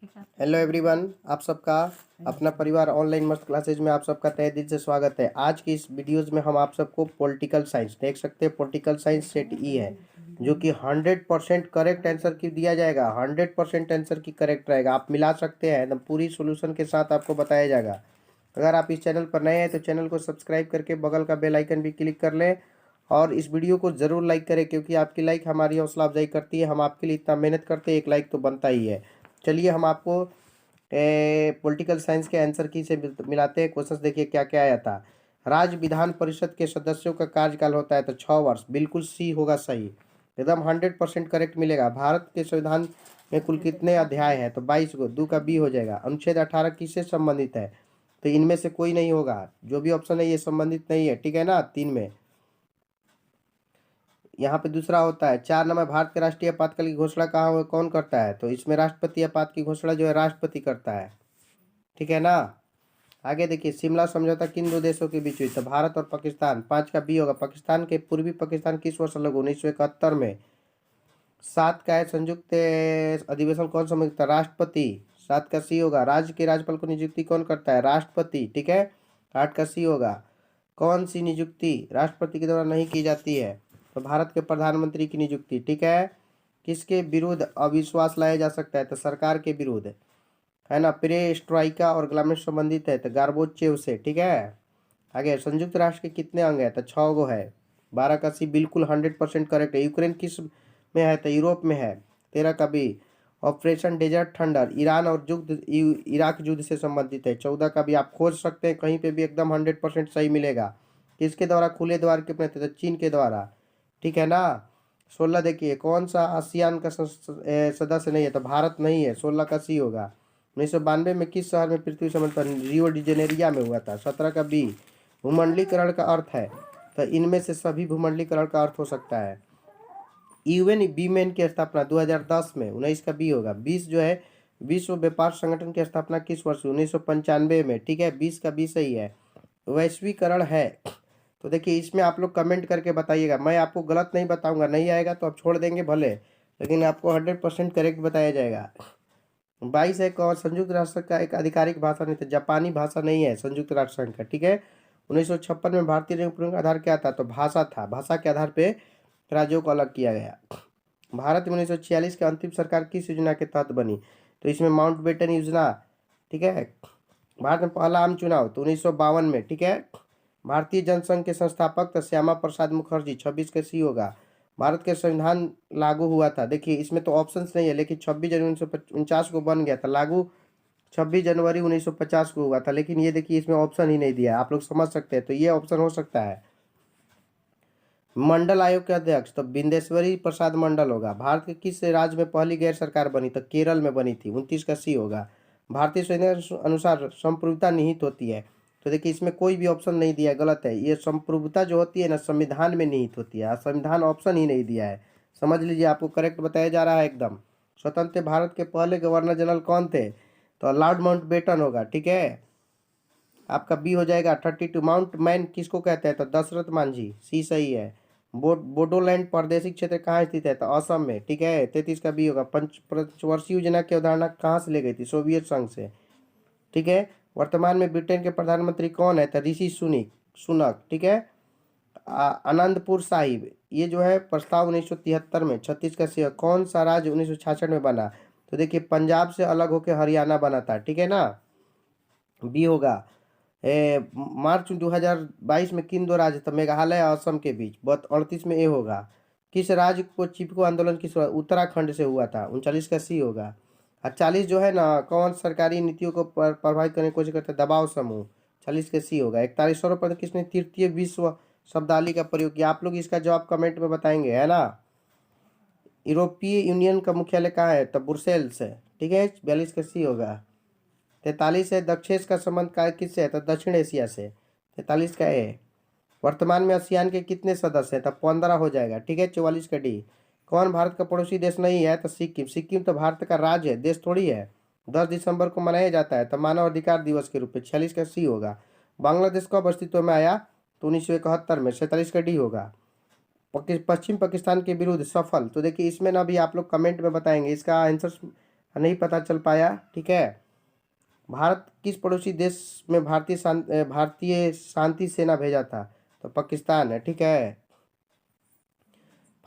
Hello everyone, आप सबका अपना परिवार ऑनलाइन मस्त क्लासेज में आप सबका तहे दिल से स्वागत है। आज की इस वीडियोस में हम आप सबको पॉलिटिकल साइंस देख सकते हैं। पॉलिटिकल साइंस सेट ई है जो कि 100% करेक्ट आंसर की दिया जाएगा। 100% आंसर की करेक्ट रहेगा, आप मिला सकते हैं एकदम पूरी सोल्यूशन के साथ आपको बताया जाएगा। अगर आप इस चैनल पर नए हैं तो चैनल को सब्सक्राइब करके बगल का बेल आइकन भी क्लिक कर लें और इस वीडियो को ज़रूर लाइक करें, क्योंकि आपकी लाइक हमारी हौसला अफजाई करती है। हम आपके लिए इतना मेहनत करते हैं, एक लाइक तो बनता ही है। चलिए हम आपको पॉलिटिकल साइंस के आंसर की से मिलाते हैं। क्वेश्चन देखिए क्या क्या आया था। राज्य विधान परिषद के सदस्यों का कार्यकाल होता है तो 6 वर्ष, बिल्कुल सी होगा सही, एकदम 100% करेक्ट मिलेगा। भारत के संविधान में कुल कितने अध्याय हैं तो 22 को, 2 का बी हो जाएगा। अनुच्छेद 18 किससे संबंधित है तो इनमें से कोई नहीं होगा, जो भी ऑप्शन है ये संबंधित नहीं है, ठीक है ना। 3 में यहाँ पे दूसरा होता है 4 नंबर, भारत के राष्ट्रीय आपातकाल की घोषणा कहाँ कौन करता है तो इसमें राष्ट्रपति आपात की घोषणा जो है राष्ट्रपति करता है, ठीक है ना। आगे देखिए, शिमला समझौता किन दो देशों के बीच हुई तो भारत और पाकिस्तान। 5 का बी होगा। पाकिस्तान के पूर्वी पाकिस्तान किस वर्ष अलग 1971 में। 7 का है, संयुक्त अधिवेशन कौन संबंधित था राष्ट्रपति। 7 का सी होगा। राज्य के राज्यपाल को नियुक्ति कौन करता है राष्ट्रपति, ठीक है। 8 का सी होगा। कौन सी नियुक्ति राष्ट्रपति के द्वारा नहीं की जाती है तो भारत के प्रधानमंत्री की नियुक्ति, ठीक है। किसके विरुद्ध अविश्वास लाया जा सकता है तो सरकार के विरुद्ध, है ना। पेरेस्ट्राइका और ग्लामिर संबंधित है तो गार्बोचेव से, ठीक है। आगे, संयुक्त राष्ट्र के कितने अंग है तो 6 गो है। 12 का सी बिल्कुल 100% करेक्ट है। यूक्रेन किस में है तो यूरोप में है। 13 का बी, ऑपरेशन डेजर्ट थंडर ईरान और युद्ध इराक युद्ध से संबंधित है। 14 का भी आप खोज सकते हैं कहीं पे भी, एकदम 100% सही मिलेगा। किसके द्वारा खुले द्वार के अपने तो चीन के द्वारा, ठीक है ना। 16 देखिए, कौन सा आसियान का सदस्य नहीं है तो भारत नहीं है। 16 का सी होगा। 1992 में किस शहर में पृथ्वी सम्मेलन रियो डी जेनेरिया में हुआ था। 17 का बी, भूमंडलीकरण का अर्थ है तो इनमें से सभी भूमंडलीकरण का अर्थ हो सकता है। यूएन बीमेन की स्थापना 2010 में। 19 का बी होगा। 20 जो है, विश्व व्यापार संगठन की स्थापना किस वर्ष 1995 में, ठीक है। 20 का बी सही है। वैश्वीकरण है तो देखिए इसमें आप लोग कमेंट करके बताइएगा, मैं आपको गलत नहीं बताऊंगा, नहीं आएगा तो आप छोड़ देंगे भले, लेकिन आपको 100% करेक्ट बताया जाएगा। 22 है, कौन संयुक्त राष्ट्र का एक आधिकारिक भाषा नहीं था जापानी भाषा नहीं है संयुक्त राष्ट्र संघ का, ठीक है। 1956 में भारतीय नियुक्ति का आधार क्या था तो भाषा था। भाषा के आधार पे राज्यों को अलग किया गया। भारत में 1946 के अंतिम सरकार किस योजना के तहत बनी तो इसमें माउंटबेटन योजना, ठीक है। भारत में पहला आम चुनाव तो 1952 में, ठीक है। भारतीय जनसंघ के संस्थापक तो श्यामा प्रसाद मुखर्जी। 26 का सी होगा। भारत के संविधान लागू हुआ था, देखिए इसमें तो ऑप्शंस नहीं है, लेकिन 26 जनवरी 1949 को बन गया था लागू। 26 जनवरी 1950 को हुआ था, लेकिन ये देखिए इसमें ऑप्शन ही नहीं दिया है। आप लोग समझ सकते हैं तो ये ऑप्शन हो सकता है। मंडल आयोग के अध्यक्ष तो बिंदेश्वरी प्रसाद मंडल होगा। भारत के किस राज्य में पहली गैर सरकार बनी तो केरल में बनी थी। 29 का सी होगा। भारतीय संविधान अनुसार संप्रभुता निहित होती है तो देखिए इसमें कोई भी ऑप्शन नहीं दिया, गलत है। ये संप्रभुता जो होती है ना संविधान में निहित होती है, संविधान ऑप्शन ही नहीं दिया है, समझ लीजिए, आपको करेक्ट बताया जा रहा है एकदम। स्वतंत्र भारत के पहले गवर्नर जनरल कौन थे तो लॉर्ड माउंटबेटन होगा, ठीक है। आपका बी हो जाएगा। 32 माउंट मैन किसको कहते हैं तो दशरथ मांझी, सी सही है। बोडोलैंड प्रादेशिक क्षेत्र कहाँ स्थित है तो असम में, ठीक है। 33 का बी होगा। पंचवर्षीय योजना की अवधारणा कहाँ से ले गई थी सोवियत संघ से, ठीक है। वर्तमान में ब्रिटेन के प्रधानमंत्री कौन है तो ऋषि सुनक, ठीक है। आनंदपुर साहिब ये जो है प्रस्ताव 1973 में। 36 का सी, कौन सा राज्य 1966 में बना तो देखिए पंजाब से अलग होकर हरियाणा बना था, ठीक है ना। बी होगा। मार्च 2022 में किन दो राज्य तो मेघालय और असम के बीच। 38 में ए होगा। किस राज्य को चिपको आंदोलन किस उत्तराखंड से हुआ था। 39 का सी होगा। और 40 जो है ना, कौन सरकारी नीतियों को प्रभावित करने की कोशिश करता है दबाव समूह। 40 का सी होगा। 41 सर्वप्रथम किसने तृतीय विश्व शब्दावली का प्रयोग किया। आप लोग इसका जवाब कमेंट में बताएंगे, है ना। यूरोपीय यूनियन का मुख्यालय कहाँ है तो ब्रुसेल्स है, ठीक है। 42 का सी होगा। 43 है, दक्षेश का संबंध का किससे है तो दक्षिण एशिया से। 43 का ए। वर्तमान में आसियान के कितने सदस्य हैं तो 15 हो जाएगा, ठीक है। 44 का डी, कौन भारत का पड़ोसी देश नहीं है तो सिक्किम। सिक्किम तो भारत का राज्य है, देश थोड़ी है। 10 दिसंबर को मनाया जाता है तो मानव अधिकार दिवस के रूप में। 46 का सी होगा। बांग्लादेश कब अस्तित्व में आया तो 1971 में। 47 का डी होगा। पश्चिम पाकिस्तान के विरुद्ध सफल तो देखिए इसमें ना भी आप लोग कमेंट में बताएंगे, इसका आंसर नहीं पता चल पाया। ठीक है, भारत किस पड़ोसी देश में भारतीय शांति सेना भेजा था? तो पाकिस्तान है। ठीक है,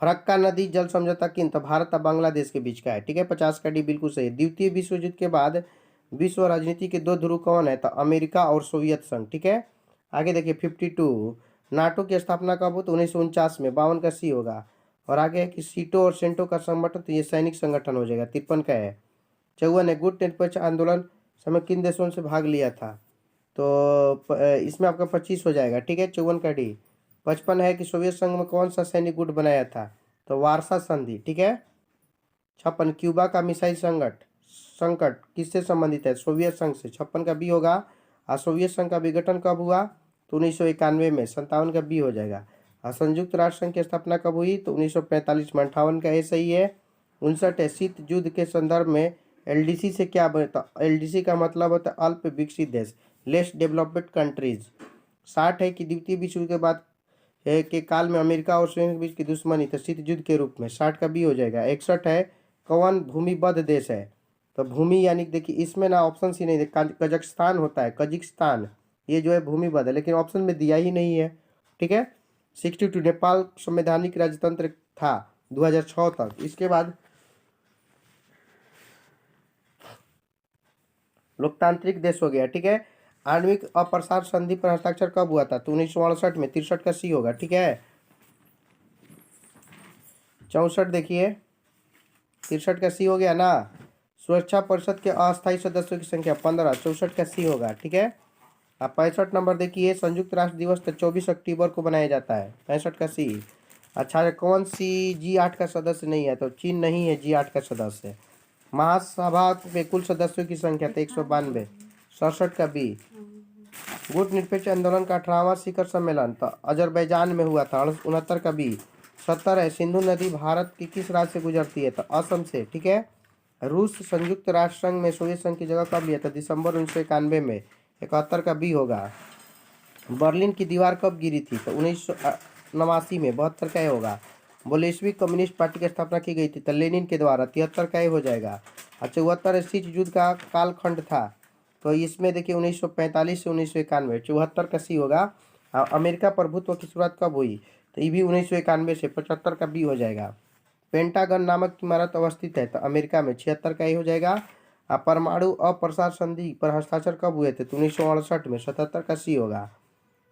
फरक्का नदी जल समझौता किन? तो भारत और बांग्लादेश के बीच का है। ठीक है, 50 का डी बिल्कुल सही। द्वितीय विश्व युद्ध के बाद विश्व राजनीति के दो ध्रुव कौन है? तो अमेरिका और सोवियत संघ। ठीक है, आगे देखिए 52, नाटो की स्थापना कब हो? तो 1949 में। 52 का सी होगा। और आगे है कि सीटो और सेंटो का संगठन, तो ये सैनिक संगठन हो जाएगा। 53 का है। 54 है, गुट निरपेक्ष आंदोलन समय किन देशों से भाग लिया था? तो इसमें आपका 25 हो जाएगा। ठीक है, 54 का डी। 55 है कि सोवियत संघ में कौन सा सैनिक गुट बनाया था? तो वारसा संधि। ठीक है, 56, क्यूबा का मिसाइल संकट किससे संबंधित है? सोवियत संघ से। 56 का बी होगा। और सोवियत संघ का विघटन कब हुआ? तो 1991 में। 57 का बी हो जाएगा। और संयुक्त राष्ट्र संघ की स्थापना कब हुई? तो 1945 में। 58 का ए सही है। 59 है, शीत युद्ध के संदर्भ में एलडीसी से क्या बनता? एलडीसी का मतलब होता है अल्प विकसित देश, लेस डेवलप्ड कंट्रीज। 60 है कि द्वितीय विश्व युद्ध के बाद के काल में अमेरिका और सोवियत के बीच की दुश्मनी तो शीत युद्ध के रूप में। 60 का बी हो जाएगा। 61 है, कौन भूमिबद्ध देश है? तो भूमि यानी देखिए इसमें ना ऑप्शन ही नहीं, कजाकिस्तान होता है, कजाकिस्तान ये जो है भूमिबद्ध है, लेकिन ऑप्शन में दिया ही नहीं है। ठीक है, 62, नेपाल संवैधानिक राजतंत्र था 2006 तक। इसके बाद लोकतांत्रिक देश हो गया। ठीक है, आणविक अप्रसार संधि पर हस्ताक्षर कब हुआ था? तो 1968 में। 63 का सी होगा। ठीक है, 64 देखिए, 63 का सी हो गया ना। सुरक्षा परिषद के अस्थायी सदस्यों की संख्या 15। 64 का सी होगा। ठीक है, अब 65 नंबर देखिए, संयुक्त राष्ट्र दिवस तो 24 अक्टूबर को मनाया जाता है। 65 का सी। अच्छा, कौन सी G8 का सदस्य नहीं है? तो चीन नहीं है G8 का सदस्य। महासभा में कुल सदस्यों की संख्या तो 192। 67 का बी। गुट निरपेक्ष आंदोलन का 18वां शिखर सम्मेलन तो अजरबैजान में हुआ था। 69 का बी। 70 है, सिंधु नदी भारत की किस राज्य से गुजरती है? तो असम से। ठीक है, रूस संयुक्त राष्ट्र संघ में सोवियत संघ की जगह कब लिया था? दिसंबर 1991 में। 71 का बी होगा। बर्लिन की दीवार कब गिरी थी? तो 1989 में। 72 का ए होगा। बोल्शेविक कम्युनिस्ट पार्टी की स्थापना की गई थी तो लेनिन के द्वारा। 73 का ए हो जाएगा। और 74 शीत युद्ध का कालखंड था, तो इसमें देखिए 1945 से 1991। 74 का सी होगा। अमेरिका प्रभुत्व की शुरुआत कब हुई? तो ये भी 1991 से। 75 का बी हो जाएगा। पेंटागन नामक इमारत अवस्थित है तो अमेरिका में। 76 का ए हो जाएगा। परमाणु अप्रसार संधि पर हस्ताक्षर कब हुए थे? तो 1968 में। 77 का सी होगा।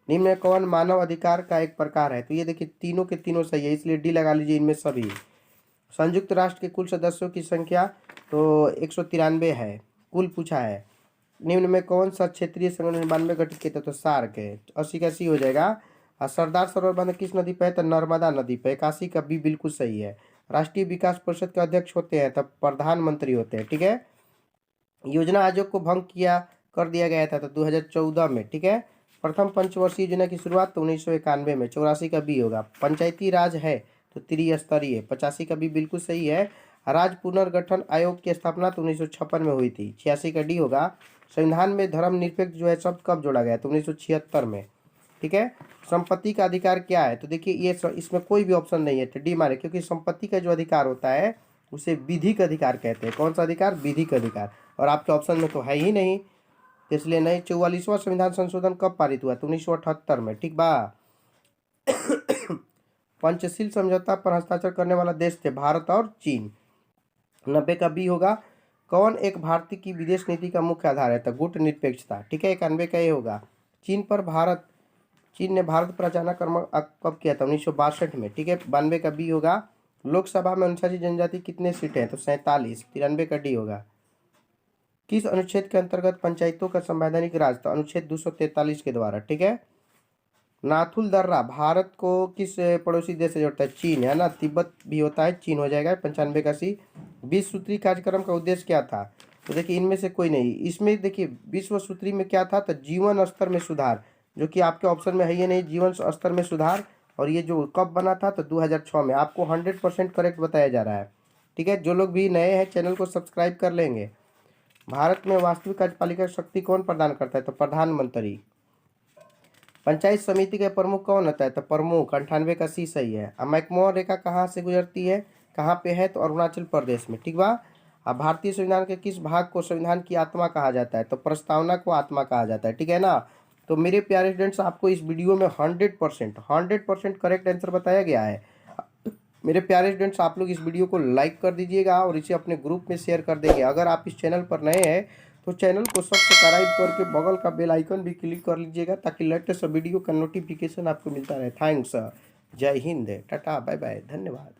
निम्न में कौन मानव अधिकार का एक प्रकार है? तो ये देखिए तीनों के तीनों सही है, इसलिए डी लगा लीजिए इनमें सभी। संयुक्त राष्ट्र के कुल सदस्यों की संख्या तो 193 है, कुल पूछा है। निम्न में कौन सा क्षेत्रीय संगठन 92 गठित किया था? तो सार्क है। 80 का सी हो जाएगा। और सरदार सरोवर बांध किस नदी पे है? तो नर्मदा नदी पे। 81 का बी बिल्कुल सही है। राष्ट्रीय विकास परिषद के अध्यक्ष होते हैं तब प्रधानमंत्री होते हैं। ठीक है, योजना आयोग को भंग किया कर दिया गया था तो 2014 में। ठीक है, प्रथम पंचवर्षीय योजना की शुरुआत तो 1991 में। 84 का बी होगा। पंचायती राज है तो त्रिस्तरीय। 85 का बी बिल्कुल सही है। राज्य पुनर्गठन आयोग की स्थापना तो 1956 में हुई थी। 86 का डी होगा। संविधान में धर्मनिरपेक्ष जो है शब्द कब जोड़ा गया? तो 1976 में। ठीक है, संपत्ति का अधिकार क्या है? तो देखिए ये इसमें कोई भी ऑप्शन नहीं है तो डी मारे, क्योंकि संपत्ति का जो अधिकार होता है उसे विधिक अधिकार कहते हैं। कौन सा अधिकार? विधिक अधिकार। और आपके ऑप्शन में तो है ही नहीं, इसलिए नहीं। 44वां संविधान संशोधन कब पारित हुआ? तो 1978 में। ठीक बा। पंचशील समझौता पर हस्ताक्षर करने वाला देश थे भारत और चीन। 90 का बी होगा। कौन एक भारतीय की विदेश नीति का मुख्य आधार है? तो गुट निरपेक्षता। ठीक है, 91 का ये होगा। चीन ने भारत पर अचानक आक्रमण कब किया था? 1962 में। ठीक है, 92 का बी होगा। लोकसभा में अनुसूचित जनजाति कितने सीटें हैं? तो 47। 93 का डी होगा। किस अनुच्छेद के अंतर्गत पंचायतों का संवैधानिक राज? तो अनुच्छेद 243 के द्वारा। ठीक है, नाथुल दर्रा भारत को किस पड़ोसी देश से जोड़ता है? चीन है ना, तिब्बत भी होता है, चीन हो जाएगा। 95 का सी। विश्व सूत्री कार्यक्रम का उद्देश्य क्या था? तो देखिए इनमें से कोई नहीं। इसमें देखिए विश्व सूत्री में क्या था? तो जीवन स्तर में सुधार, जो कि आपके ऑप्शन में है ये नहीं। जीवन स्तर में सुधार, और ये जो कब बना था? तो 2006 में। आपको 100% करेक्ट बताया जा रहा है। ठीक है, जो लोग भी नए हैं चैनल को सब्सक्राइब कर लेंगे। भारत में वास्तविक कार्यपालिका शक्ति कौन प्रदान करता है? तो प्रधानमंत्री। पंचायत समिति के प्रमुख कौन होता है? तो प्रमुख। 98 का सी सही है। अब मैकमोहन रेखा कहाँ से गुजरती है, कहाँ पे है? तो अरुणाचल प्रदेश में। ठीक बा। अब भारतीय संविधान के किस भाग को संविधान की आत्मा कहा जाता है? तो प्रस्तावना को आत्मा कहा जाता है, ठीक है ना। तो मेरे प्यारे स्टूडेंट्स, आपको इस वीडियो में 100% करेक्ट आंसर बताया गया है। मेरे प्यारे स्टूडेंट्स, आप लोग इस वीडियो को लाइक कर दीजिएगा और इसे अपने ग्रुप में शेयर कर देंगे। अगर आप इस चैनल पर नए हैं तो चैनल को सब्सक्राइब करके बगल का बेल आइकन भी क्लिक कर लीजिएगा, ताकि लेटेस्ट वीडियो का नोटिफिकेशन आपको मिलता रहे। थैंक्स। जय हिंद, टाटा, बाय बाय, धन्यवाद।